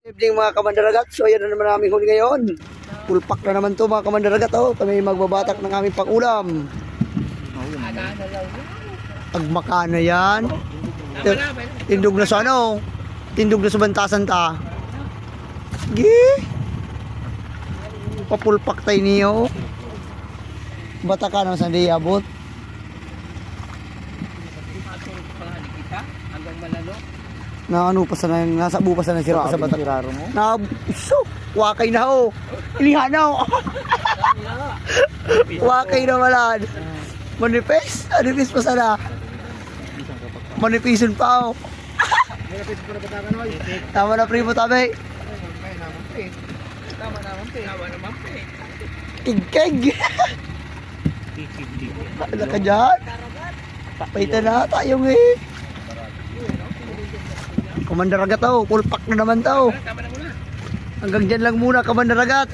Evening mga kamandaragat, so ayan na naman aming huli ngayon. Full pack na naman to mga kamandaragat, oh. Kami magbabatak ng aming pang-ulam. Agmakana yan. Tindog na sa ano? Tindog na sa bantasan ta. Gi. Pa-full pack tayo niyo. Bata ka naman sa di abot. Na ano pa sana, nasa bupas na sira sa batak. Na so, wakay na ho. Ilihan na ho. Wakay na malad. Manifest? Manifest pa sana. Manifeston pa ho. Tama na primo tabi. Tama naman pe. Igkeg. Wala ka dyan. Paitan na tayong eh. Kamandaragat tao, full pack na naman tao. Hanggang dyan lang muna kamandaragat.